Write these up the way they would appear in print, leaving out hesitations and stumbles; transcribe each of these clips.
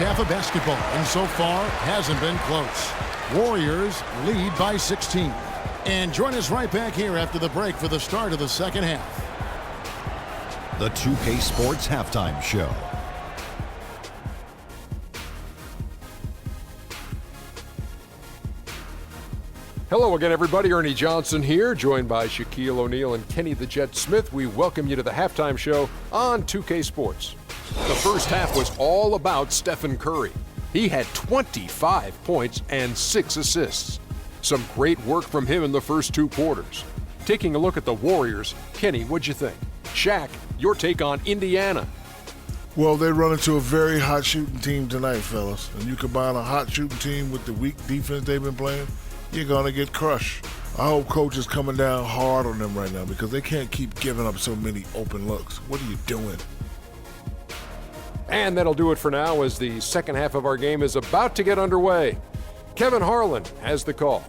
half of basketball, and so far hasn't been close. Warriors lead by 16. And join us right back here after the break for the start of the second half. The 2K Sports Halftime Show. Hello again, everybody. Ernie Johnson here, joined by Shaquille O'Neal and Kenny the Jet Smith. We welcome you to the halftime show on 2K Sports. The first half was all about Stephen Curry. He had 25 points and 6 assists. Some great work from him in the first 2 quarters. Taking a look at the Warriors, Kenny, what'd you think? Shaq, your take on Indiana. Well, they run into a very hot shooting team tonight, fellas. And you combine a hot shooting team with the weak defense they've been playing, you're going to get crushed. I hope coach is coming down hard on them right now because they can't keep giving up so many open looks. What are you doing? And that'll do it for now as the second half of our game is about to get underway. Kevin Harlan has the call.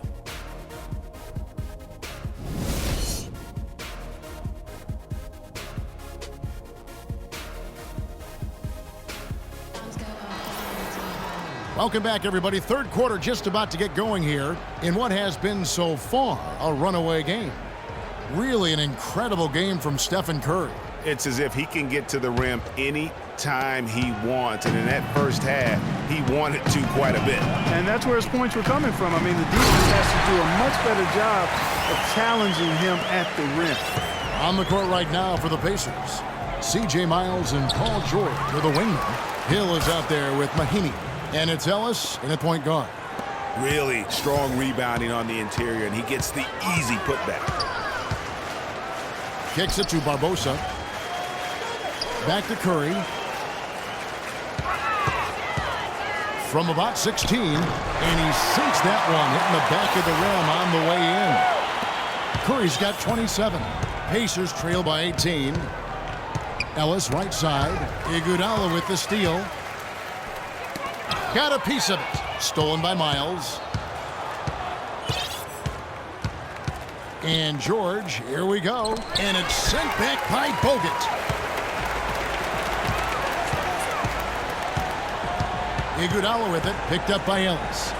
Welcome back, everybody. Third quarter just about to get going here in what has been so far a runaway game. Really an incredible game from Stephen Curry. It's as if he can get to the rim any time he wants, and in that first half, he wanted to quite a bit. And that's where his points were coming from. I mean, the defense has to do a much better job of challenging him at the rim. On the court right now for the Pacers, C.J. Miles and Paul George are the wingmen. Hill is out there with Mahinmi. And it's Ellis in at point guard. Really strong rebounding on the interior, and he gets the easy putback. Kicks it to Barbosa. Back to Curry. From about 16, and he sinks that one, hitting the back of the rim on the way in. Curry's got 27. Pacers trail by 18. Ellis right side. Iguodala with the steal. Got a piece of it. Stolen by Miles. And George, here we go. And it's sent back by Bogut. Iguodala with it, picked up by Ellis.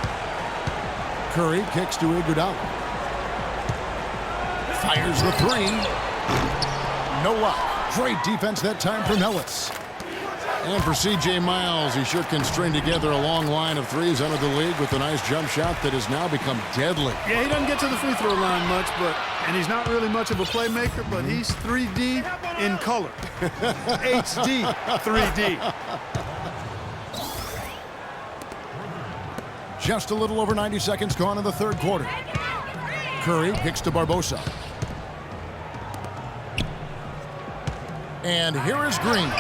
Curry kicks to Iguodala. Fires the 3. No luck. Great defense that time from Ellis. And for C.J. Miles, he sure can string together a long line of threes under the league with a nice jump shot that has now become deadly. Yeah, he doesn't get to the free throw line much, and he's not really much of a playmaker, but he's 3D in color. HD 3D. Just a little over 90 seconds gone in the third quarter. Curry kicks to Barbosa. And here is Green.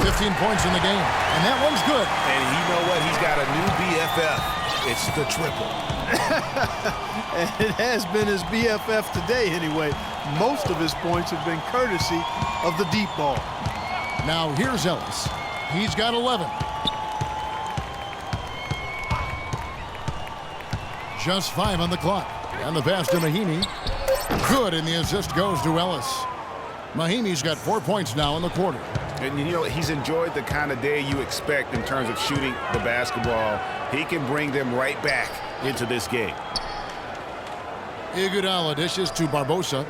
15 points in the game, and that one's good. And you know what? He's got a new BFF. It's the triple. And it has been his BFF today anyway. Most of his points have been courtesy of the deep ball. Now here's Ellis. He's got 11. Just 5 on the clock. And the pass to Mahinmi. Good, and the assist goes to Ellis. Mahinmi's got 4 points now in the quarter. And you know, he's enjoyed the kind of day you expect in terms of shooting the basketball. He can bring them right back into this game. Iguodala dishes to Barbosa.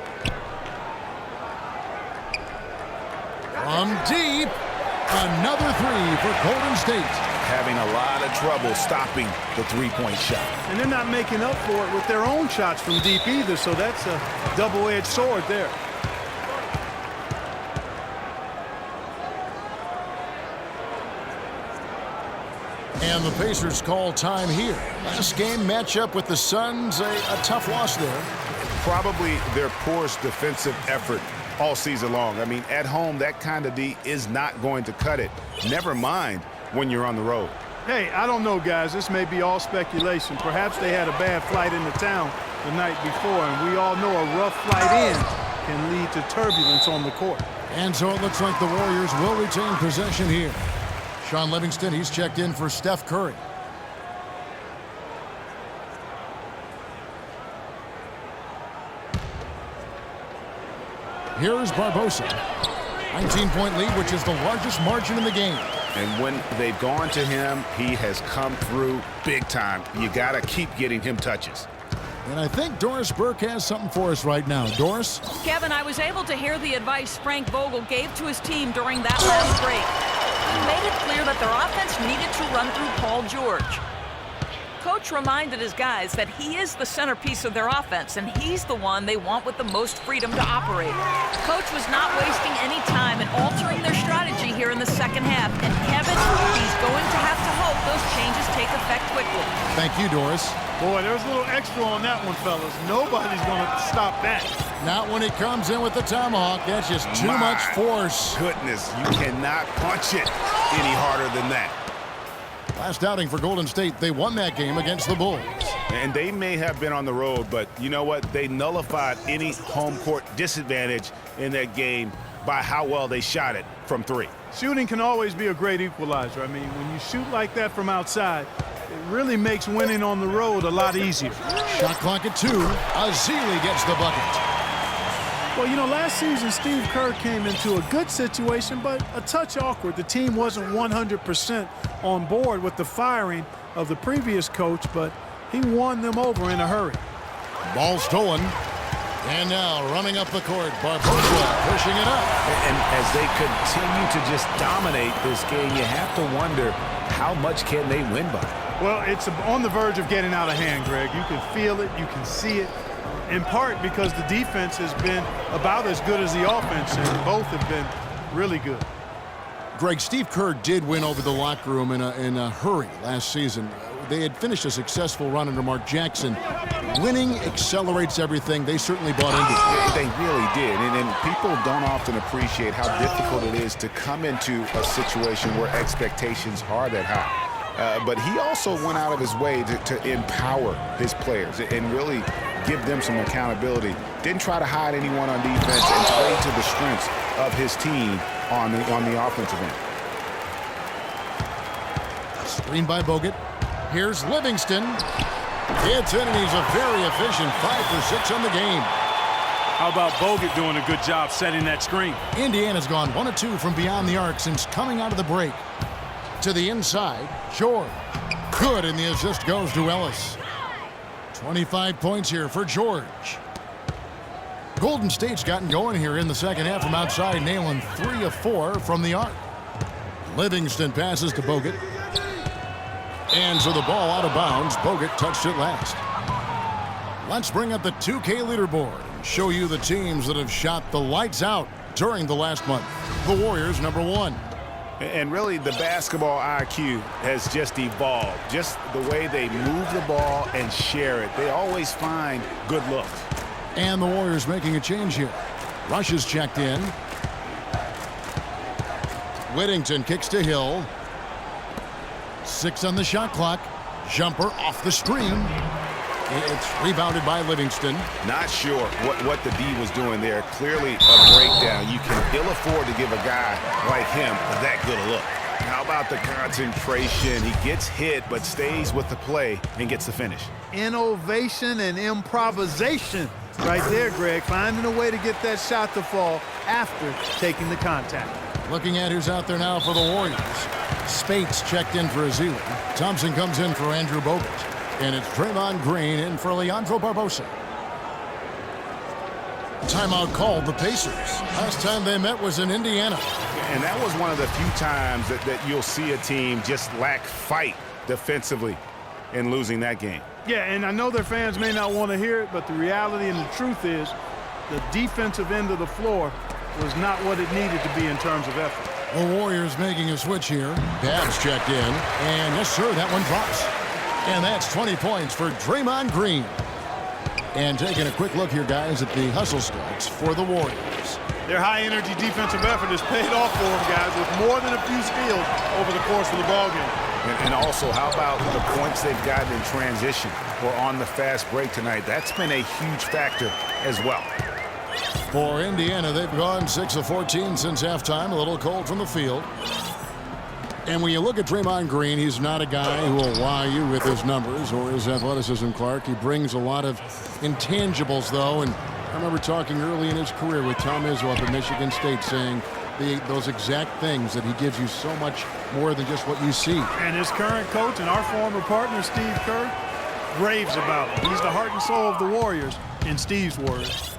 From deep, another 3 for Golden State. Having a lot of trouble stopping the three-point shot. And they're not making up for it with their own shots from deep either, so that's a double-edged sword there. And the Pacers call time here. Last game matchup with the Suns, a tough loss there. Probably their poorest defensive effort all season long. I mean, at home, that kind of D is not going to cut it. Never mind when you're on the road. Hey, I don't know, guys. This may be all speculation. Perhaps they had a bad flight into town the night before, and we all know a rough flight in can lead to turbulence on the court. And so it looks like the Warriors will retain possession here. Sean Livingston, he's checked in for Steph Curry. Here's Barbosa. 19-point lead, which is the largest margin in the game. And when they've gone to him, he has come through big time. You got to keep getting him touches. And I think Doris Burke has something for us right now. Doris? Kevin, I was able to hear the advice Frank Vogel gave to his team during that last break. He made it clear that their offense needed to run through Paul George. Coach reminded his guys that he is the centerpiece of their offense, and he's the one they want with the most freedom to operate. Coach was not wasting any time in altering their strategy here in the second half, and Kevin, he's going to have to hope those changes take effect quickly. Thank you, Doris. Boy, there's a little extra on that one, fellas. Nobody's going to stop that. Not when he comes in with the tomahawk. That's just too much force. Goodness, you cannot punch it any harder than that. Last outing for Golden State, they won that game against the Bulls. And they may have been on the road, but you know what? They nullified any home court disadvantage in that game by how well they shot it from three. Shooting can always be a great equalizer. I mean, when you shoot like that from outside, it really makes winning on the road a lot easier. Shot clock at 2. Azili gets the bucket. Well, you know, last season, Steve Kerr came into a good situation, but a touch awkward. The team wasn't 100% on board with the firing of the previous coach, but he won them over in a hurry. Ball stolen. And now running up the court, Barbosa pushing it up. And as they continue to just dominate this game, you have to wonder how much can they win by. Well, it's on the verge of getting out of hand, Greg. You can feel it. You can see it. In part because the defense has been about as good as the offense, and both have been really good. Greg, Steve Kerr did win over the locker room in a hurry last season. They had finished a successful run under Mark Jackson. Winning accelerates everything. They certainly bought into it. They really did. And people don't often appreciate how difficult it is to come into a situation where expectations are that high. But he also went out of his way to empower his players and really give them some accountability. Didn't try to hide anyone on defense and play to the strengths of his team on the offensive end. Screen by Bogut. Here's Livingston. It's in, and he's a very efficient 5 for 6 on the game. How about Bogut doing a good job setting that screen? Indiana's gone 1 of 2 from beyond the arc since coming out of the break. To the inside, George. Good, and the assist goes to Ellis. 25 points here for George. Golden State's gotten going here in the second half from outside, nailing 3 of 4 from the arc. Livingston passes to Bogut. And so the ball out of bounds. Bogut touched it last. Let's bring up the 2K leaderboard and show you the teams that have shot the lights out during the last month. The Warriors, number 1. And really, the basketball IQ has just evolved. Just the way they move the ball and share it. They always find good looks. And the Warriors making a change here. Rush is checked in. Whittington kicks to Hill. 6 on the shot clock. Jumper off the screen. It's rebounded by Livingston. Not sure what the D was doing there. Clearly a breakdown. You can ill afford to give a guy like him that good a look. How about the concentration? He gets hit but stays with the play and gets the finish. Innovation and improvisation right there, Greg. Finding a way to get that shot to fall after taking the contact. Looking at who's out there now for the Warriors. Spates checked in for Azili. Thompson comes in for Andrew Bogut. And it's Draymond Green in for Leandro Barbosa. Timeout called the Pacers. Last time they met was in Indiana. And that was one of the few times that you'll see a team just lack fight defensively in losing that game. Yeah, and I know their fans may not want to hear it, but the reality and the truth is the defensive end of the floor was not what it needed to be in terms of effort. The Warriors making a switch here. Babs checked in. And yes, sir, that one drops. And that's 20 points for Draymond Green. And taking a quick look here, guys, at the hustle stats for the Warriors. Their high-energy defensive effort has paid off for them, guys, with more than a few steals over the course of the ballgame. And also, how about the points they've gotten in transition or on the fast break tonight? That's been a huge factor as well. For Indiana, they've gone 6 of 14 since halftime. A little cold from the field. And when you look at Draymond Green, he's not a guy who will wow you with his numbers or his athleticism, Clark. He brings a lot of intangibles, though. And I remember talking early in his career with Tom Izzo up at Michigan State saying those exact things that he gives you so much more than just what you see. And his current coach and our former partner, Steve Kerr, raves about him. He's the heart and soul of the Warriors, in Steve's words.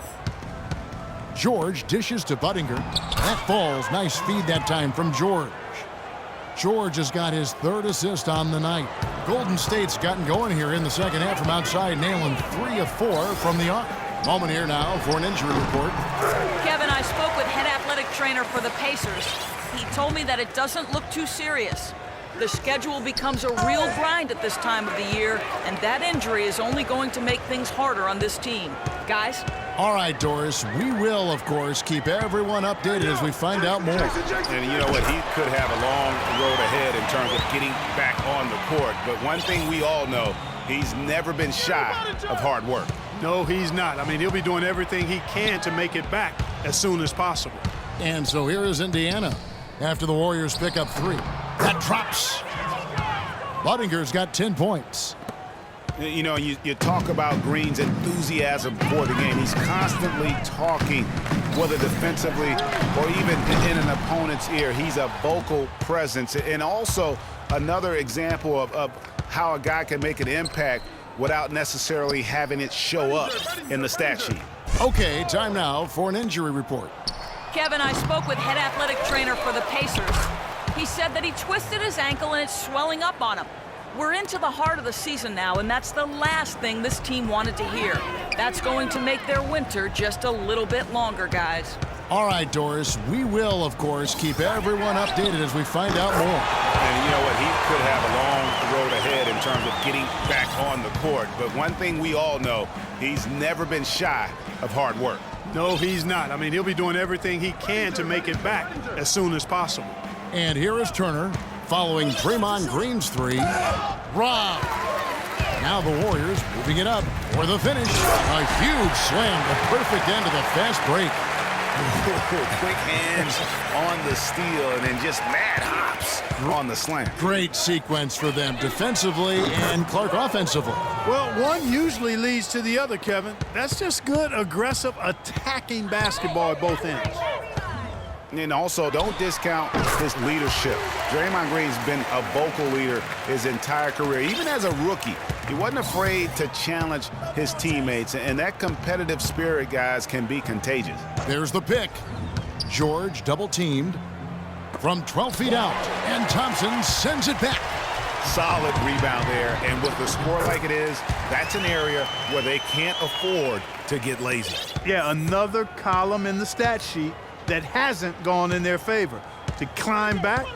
George dishes to Budinger. That falls. Nice feed that time from George. George has got his 3rd assist on the night. Golden State's gotten going here in the second half from outside, nailing 3 of 4 from the arc. Moment here now for an injury report. Kevin, I spoke with head athletic trainer for the Pacers. He told me that it doesn't look too serious. The schedule becomes a real grind at this time of the year, and that injury is only going to make things harder on this team. Guys? All right, Doris, we will, of course, keep everyone updated as we find out more. And you know what? He could have a long road ahead in terms of getting back on the court. But one thing we all know, he's never been shy of hard work. No, he's not. I mean, he'll be doing everything he can to make it back as soon as possible. And so here is Indiana after the Warriors pick up 3. That drops. Budinger's got 10 points. You know, you talk about Green's enthusiasm for the game. He's constantly talking, whether defensively or even in an opponent's ear. He's a vocal presence. And also another example of how a guy can make an impact without necessarily having it show up in the stat sheet. Okay, time now for an injury report. Kevin, I spoke with head athletic trainer for the Pacers. He said that he twisted his ankle and it's swelling up on him. We're into the heart of the season now, and that's the last thing this team wanted to hear. That's going to make their winter just a little bit longer, guys. All right, Doris, we will, of course, keep everyone updated as we find out more. And you know what? He could have a long road ahead in terms of getting back on the court. But one thing we all know, he's never been shy of hard work. No, he's not. I mean, he'll be doing everything he can to make it back as soon as possible. And here is Turner following Draymond Green's 3. Rob. Now the Warriors moving it up for the finish. A huge slam, the perfect end of the fast break. Quick hands on the steal and then just mad hops on the slam. Great sequence for them defensively and Clark offensively. Well, one usually leads to the other, Kevin. That's just good, aggressive, attacking basketball at both ends. And also, don't discount his leadership. Draymond Green's been a vocal leader his entire career. Even as a rookie, he wasn't afraid to challenge his teammates. And that competitive spirit, guys, can be contagious. There's the pick. George double-teamed from 12 feet out. And Thompson sends it back. Solid rebound there. And with the score like it is, that's an area where they can't afford to get lazy. Yeah, another column in the stat sheet that hasn't gone in their favor. To climb back,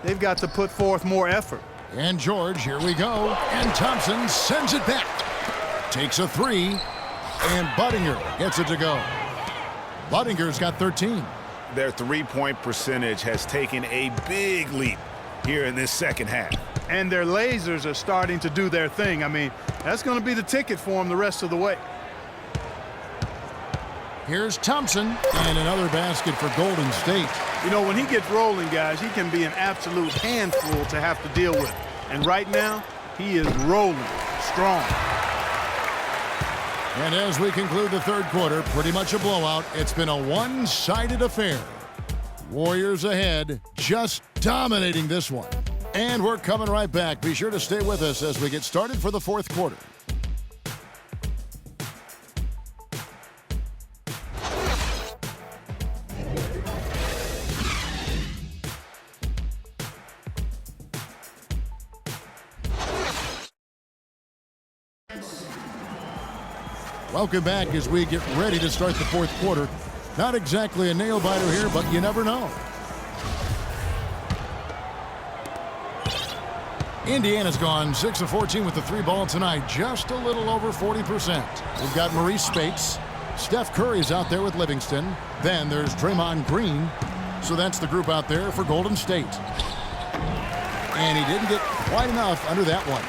they've got to put forth more effort. And George, here we go. And Thompson sends it back. Takes a 3. And Budinger gets it to go. Budinger's got 13. Their three-point percentage has taken a big leap here in this second half. And their lasers are starting to do their thing. I mean, that's going to be the ticket for them the rest of the way. Here's Thompson, and another basket for Golden State. You know, when he gets rolling, guys, he can be an absolute handful to have to deal with. And right now, he is rolling strong. And as we conclude the third quarter, pretty much a blowout. It's been a one-sided affair. Warriors ahead, just dominating this one. And we're coming right back. Be sure to stay with us as we get started for the fourth quarter. Welcome back as we get ready to start the fourth quarter. Not exactly a nail-biter here, but you never know. Indiana's gone 6 of 14 with the 3 ball tonight, just a little over 40%. We've got Maurice Spates. Steph Curry's out there with Livingston. Then there's Draymond Green. So that's the group out there for Golden State. And he didn't get quite enough under that one.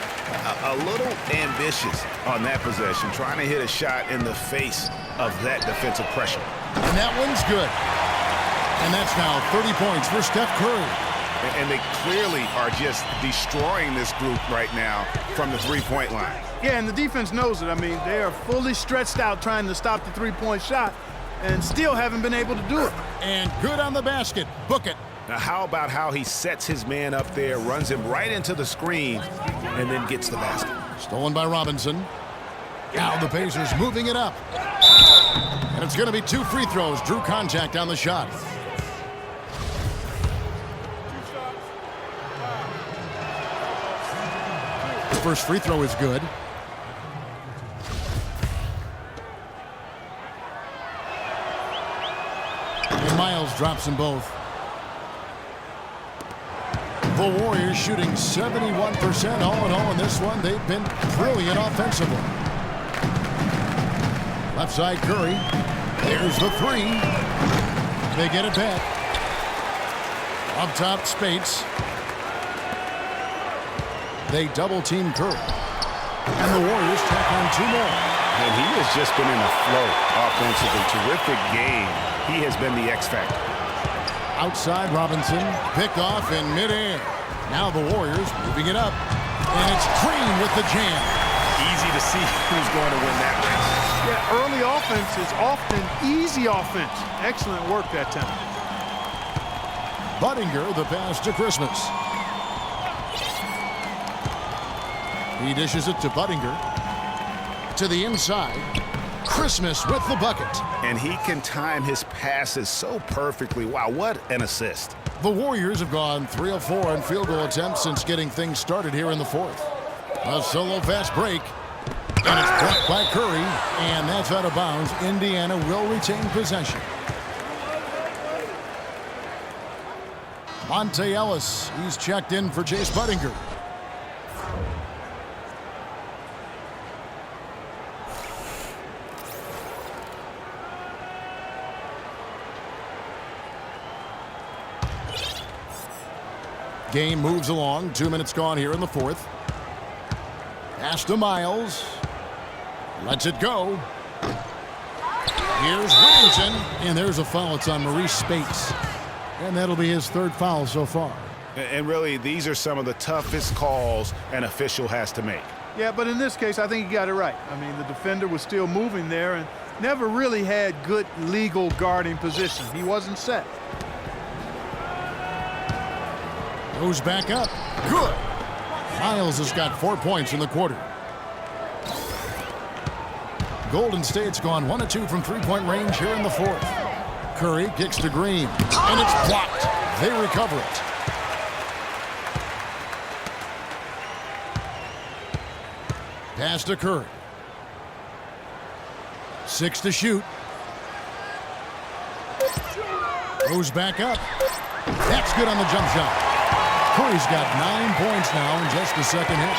A little ambitious on that possession, trying to hit a shot in the face of that defensive pressure. And that one's good. And that's now 30 points for Steph Curry. And they clearly are just destroying this group right now from the three-point line. Yeah, and the defense knows it. I mean, they are fully stretched out trying to stop the three-point shot, and still haven't been able to do it. And good on the basket. Book it. Now, how about how he sets his man up there, runs him right into the screen, and then gets the basket? Stolen by Robinson. Now the Pacers moving it up. And it's going to be 2 free throws. Drew contact on the shot. The first free throw is good. And Miles drops them both. The Warriors shooting 71% all in all in this one. They've been brilliant offensively. Left side Curry. There's the 3. They get it back. Up top Spates. They double team Curry. And the Warriors tack on 2 more. And he has just been in a flow offensively. Terrific game. He has been the X factor. Outside Robinson, picked off in midair. Now the Warriors moving it up. And it's Green with the jam. Easy to see who's going to win that race. Yeah, early offense is often easy offense. Excellent work that time. Budinger, the pass to Christmas. He dishes it to Budinger. To the inside. Christmas with the bucket. And he can time his passes so perfectly. Wow, what an assist. The Warriors have gone 3 of 4 on field goal attempts since getting things started here in the 4th. A solo fast break. And it's blocked by Curry. And that's out of bounds. Indiana will retain possession. Monte Ellis. He's checked in for Chase Budinger. Game moves along. 2 minutes gone here in the 4th. Pass to Miles. Lets it go. Here's Whittington. And there's a foul. It's on Maurice Spates. And that'll be his 3rd foul so far. And really, these are some of the toughest calls an official has to make. Yeah, but in this case, I think he got it right. I mean, the defender was still moving there and never really had good legal guarding position. He wasn't set. Goes back up. Good. Miles has got 4 points in the quarter. Golden State's gone 1 of 2 from 3-point range here in the 4th. Curry kicks to Green. And it's blocked. They recover it. Pass to Curry. 6 to shoot. Goes back up. That's good on the jump shot. Curry's got 9 points now in just the second hit.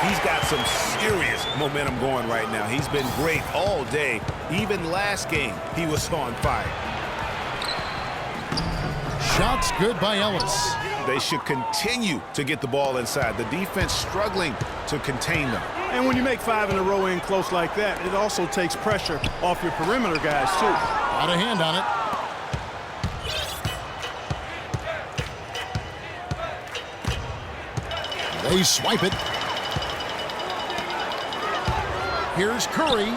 He's got some serious momentum going right now. He's been great all day. Even last game, he was on fire. Shots good by Ellis. They should continue to get the ball inside. The defense struggling to contain them. And when you make 5 in a row in close like that, it also takes pressure off your perimeter guys, too. Got a hand on it. They swipe it. Here's Curry.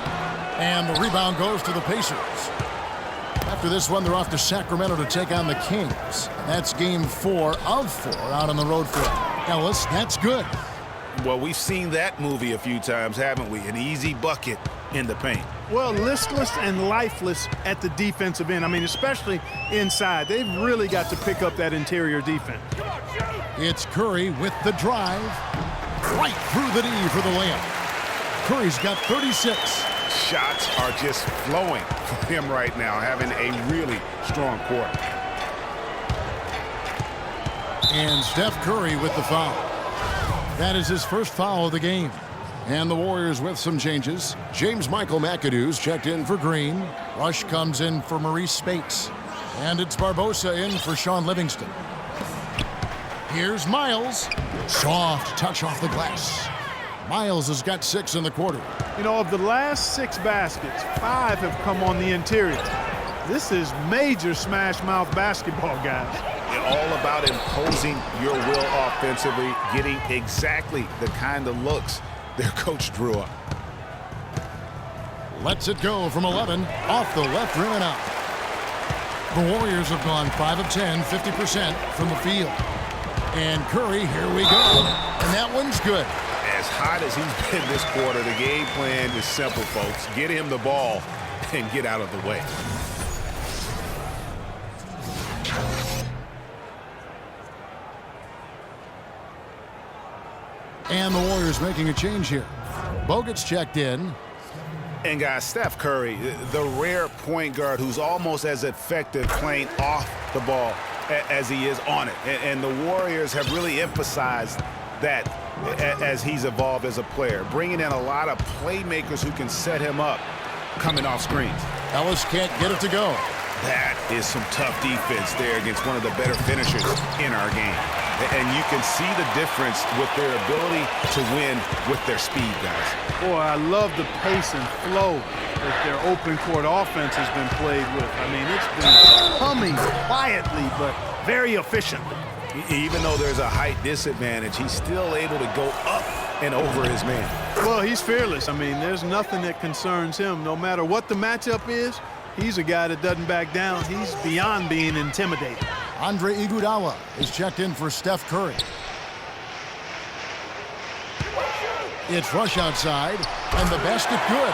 And the rebound goes to the Pacers. After this one, they're off to Sacramento to take on the Kings. That's game 4 of 4 out on the road for Ellis. That's good. Well, we've seen that movie a few times, haven't we? An easy bucket in the paint. Well, listless and lifeless at the defensive end. I mean, especially inside. They've really got to pick up that interior defense. It's Curry with the drive. Right through the D for the layup. Curry's got 36. Shots are just flowing for him right now, having a really strong quarter. And Steph Curry with the foul. That is his first foul of the game. And the Warriors with some changes. James Michael McAdoo's checked in for Green. Rush comes in for Maurice Spates. And it's Barbosa in for Sean Livingston. Here's Miles. Soft touch off the glass. Miles has got 6 in the quarter. You know, of the last 6 baskets, 5 have come on the interior. This is major smash mouth basketball, guys. All about imposing your will offensively, getting exactly the kind of looks their coach drew up. Lets it go from 11, off the left rim and out. The Warriors have gone 5 of 10, 50% from the field. And Curry, here we go. And that one's good. As hot as he's been this quarter, the game plan is simple, folks. Get him the ball and get out of the way. And the Warriors making a change here. Bogut's checked in. And guys, Steph Curry, the rare point guard who's almost as effective playing off the ball as he is on it. And the Warriors have really emphasized that as he's evolved as a player, bringing in a lot of playmakers who can set him up coming off screens. Ellis can't get it to go. That is some tough defense there against one of the better finishers in our game. And you can see the difference with their ability to win with their speed, guys. Boy, I love the pace and flow that their open court offense has been played with. I mean, it's been humming quietly, but very efficient. Even though there's a height disadvantage, he's still able to go up and over his man. Well, he's fearless. I mean, there's nothing that concerns him. No matter what the matchup is, he's a guy that doesn't back down. He's beyond being intimidated. Andre Iguodala is checked in for Steph Curry. It's rush outside, and the basket good.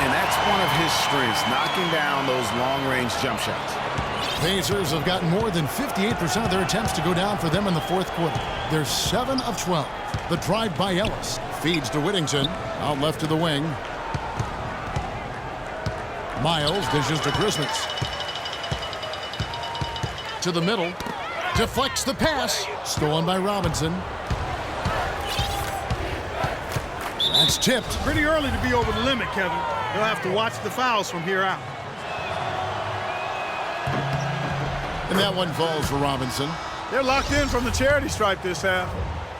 And that's one of his strengths, knocking down those long-range jump shots. Pacers have gotten more than 58% of their attempts to go down for them in the fourth quarter. They're 7 of 12. The drive by Ellis. Feeds to Whittington. Out left to the wing. Miles dishes to Christmas. To the middle. Deflects the pass. Stolen by Robinson. That's tipped. Pretty early to be over the limit, Kevin. They'll have to watch the fouls from here out. And that one falls for Robinson. They're locked in from the charity stripe this half.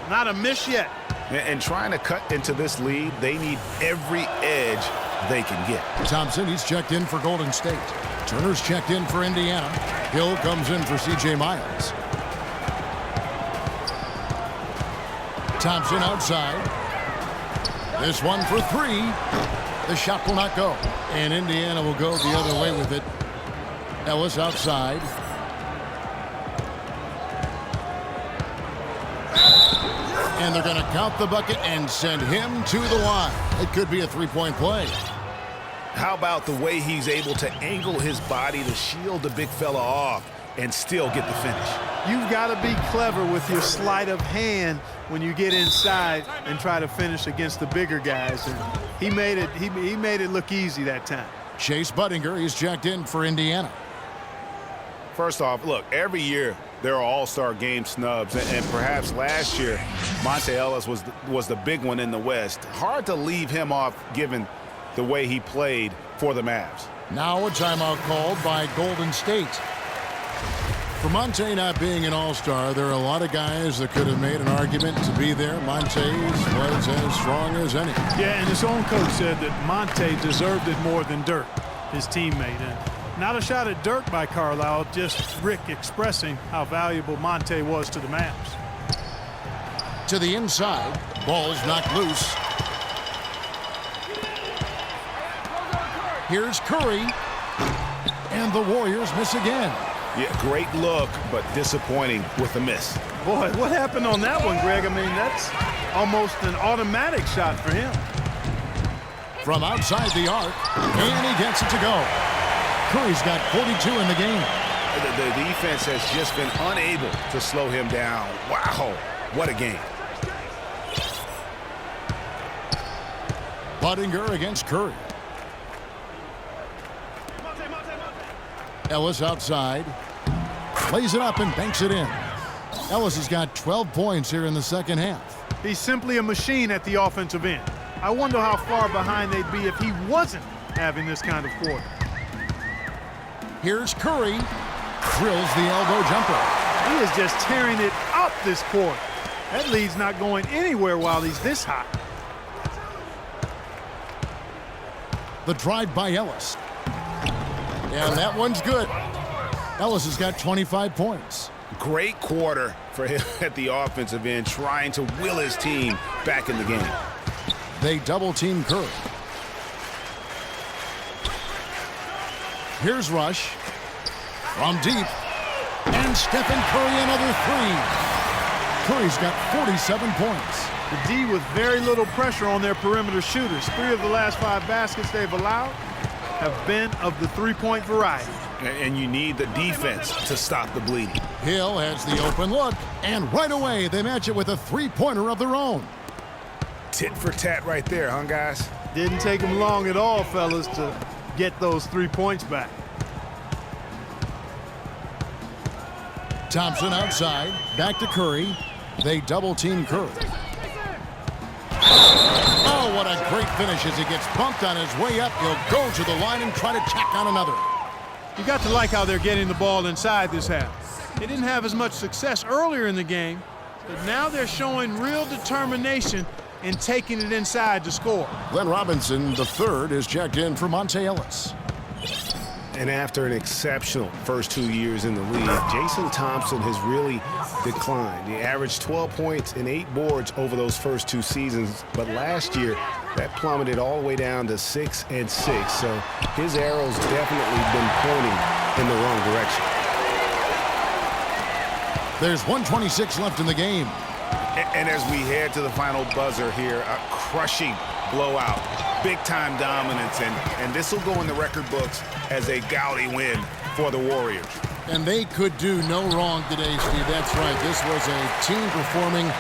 Not a miss yet. And trying to cut into this lead, they need every edge they can get. Thompson, he's checked in for Golden State. Turner's checked in for Indiana. Hill comes in for C.J. Miles. Thompson outside. This one for 3. The shot will not go. And Indiana will go the other way with it. Ellis outside. And they're going to count the bucket and send him to the line. It could be a three-point play. How about the way he's able to angle his body to shield the big fella off and still get the finish? You've got to be clever with your sleight of hand when you get inside and try to finish against the bigger guys. And he made it look easy that time. Chase Budinger, he's checked in for Indiana. First off, look, every year there are all-star game snubs, and perhaps last year Monte Ellis was the big one in the West. Hard to leave him off given the way he played for the Mavs. Now a timeout called by Golden State. For Monte not being an all-star, there are a lot of guys that could have made an argument to be there. Monte was as strong as any. Yeah, and his own coach said that Monte deserved it more than Dirk, his teammate. And not a shot at Dirk by Carlisle, just Rick expressing how valuable Monte was to the Mavs. To the inside, ball's knocked loose. Here's Curry, and the Warriors miss again. Yeah, great look, but disappointing with the miss. Boy, what happened on that one, Greg? I mean, that's almost an automatic shot for him. From outside the arc, and he gets it to go. Curry's got 42 in the game. The defense has just been unable to slow him down. Wow, what a game. Budinger against Curry. Ellis outside. Lays it up and banks it in. Ellis has got 12 points here in the second half. He's simply a machine at the offensive end. I wonder how far behind they'd be if he wasn't having this kind of quarter. Here's Curry. Drills the elbow jumper. He is just tearing it up this quarter. That lead's not going anywhere while he's this hot. The drive by Ellis. And that one's good. Ellis has got 25 points. Great quarter for him at the offensive end, trying to will his team back in the game. They double-team Curry. Here's Rush. From deep. And Stephen Curry another three. Curry's got 47 points. The D with very little pressure on their perimeter shooters. 3 of the last 5 baskets they've allowed have been of the three-point variety. And you need the defense to stop the bleeding. Hill has the open look, and right away they match it with a three-pointer of their own. Tit for tat right there, huh, guys? Didn't take them long at all, fellas, to get those 3 points back. Thompson outside, back to Curry. They double-team Curry. Oh, what a great finish as he gets bumped on his way up. He'll go to the line and try to tack on another. You got to like how they're getting the ball inside this half. They didn't have as much success earlier in the game, but now they're showing real determination in taking it inside to score. Glenn Robinson, the third, is checked in for Monte Ellis. And after an exceptional first 2 years in the league, Jason Thompson has really declined. He averaged 12 points and 8 boards over those first 2 seasons, but last year that plummeted all the way down to 6 and 6. So his arrow's definitely been pointing in the wrong direction. There's 1:26 left in the game. And as we head to the final buzzer here, a crushing blowout, big-time dominance, and this will go in the record books as a gaudy win for the Warriors. And they could do no wrong today, Steve. That's right. This was a team performing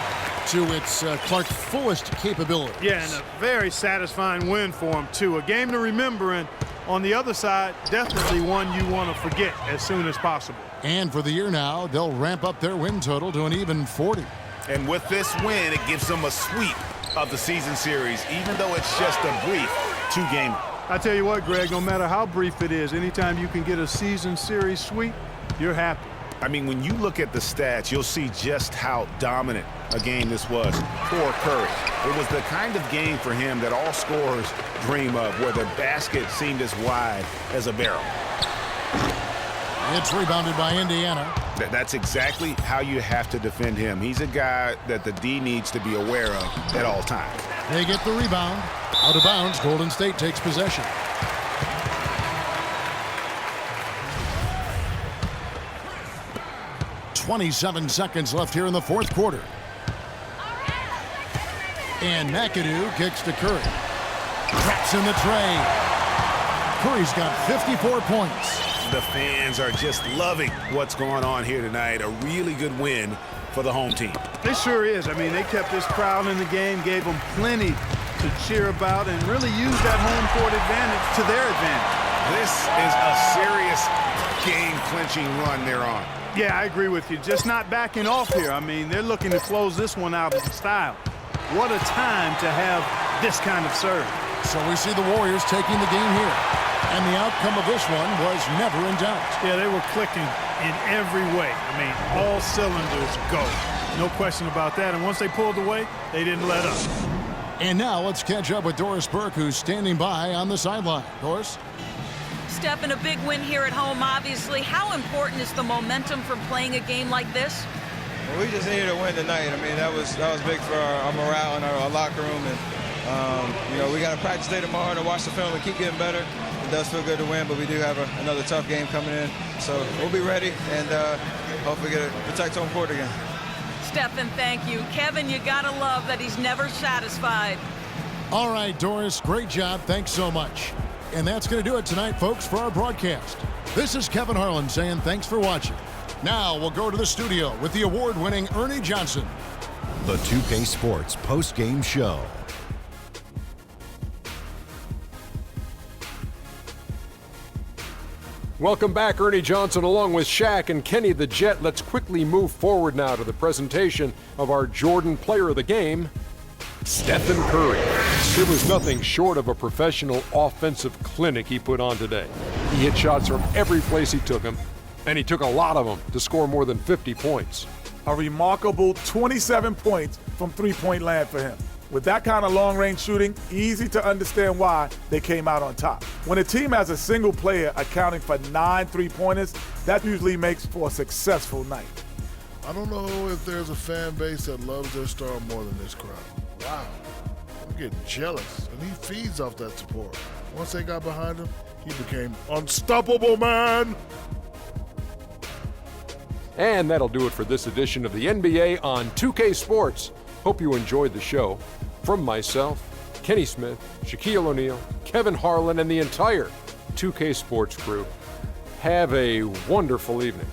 to its Clark's fullest capabilities. Yeah, and a very satisfying win for them, too. A game to remember, and on the other side, definitely one you want to forget as soon as possible. And for the year now, they'll ramp up their win total to an even 40. And with this win, it gives them a sweep of the season series, even though it's just a brief 2-game. I tell you what, Greg, no matter how brief it is, anytime you can get a season series sweep, you're happy. I mean, when you look at the stats, you'll see just how dominant a game this was for Curry. It was the kind of game for him that all scorers dream of, where the basket seemed as wide as a barrel. It's rebounded by Indiana. That's exactly how you have to defend him. He's a guy that the D needs to be aware of at all times. They get the rebound. Out of bounds, Golden State takes possession. .27 seconds left here in the fourth quarter. And McAdoo kicks to Curry. Traps in the tray. Curry's got 54 points. The fans are just loving what's going on here tonight. A really good win for the home team. It sure is. I mean, they kept this crowd in the game, gave them plenty to cheer about, and really used that home court advantage to their advantage. This is a serious game-clinching run they're on. Yeah, I agree with you. Just not backing off here. I mean, they're looking to close this one out in style. What a time to have this kind of serve. So we see the Warriors taking the game here. And the outcome of this one was never in doubt. Yeah, they were clicking in every way. I mean, all cylinders go. No question about that. And once they pulled away, they didn't let up. And now let's catch up with Doris Burke, who's standing by on the sideline. Doris? Steph, in a big win here at home, obviously. How important is the momentum for playing a game like this? Well, we just needed to win tonight. I mean, that was big for our morale in our locker room. And, you know, we got a practice day tomorrow to watch the film and keep getting better. It does feel good to win, but we do have another tough game coming in. So we'll be ready and hopefully protect home court again. Stephen, thank you. Kevin, you got to love that he's never satisfied. All right, Doris, great job. Thanks so much. And that's going to do it tonight, folks, for our broadcast. This is Kevin Harlan saying thanks for watching. Now we'll go to the studio with the award-winning Ernie Johnson. The 2K Sports post-game show. Welcome back, Ernie Johnson, along with Shaq and Kenny the Jet. Let's quickly move forward now to the presentation of our Jordan Player of the Game, Stephen Curry. It was nothing short of a professional offensive clinic he put on today. He hit shots from every place he took them, and he took a lot of them to score more than 50 points. A remarkable 27 points from three-point land for him. With that kind of long-range shooting, easy to understand why they came out on top. When a team has a single player accounting for 9 three-pointers, that usually makes for a successful night. I don't know if there's a fan base that loves their star more than this crowd. Wow, I'm getting jealous, and he feeds off that support. Once they got behind him, he became unstoppable, man. And that'll do it for this edition of the NBA on 2K Sports. Hope you enjoyed the show. From myself, Kenny Smith, Shaquille O'Neal, Kevin Harlan, and the entire 2K Sports crew, have a wonderful evening.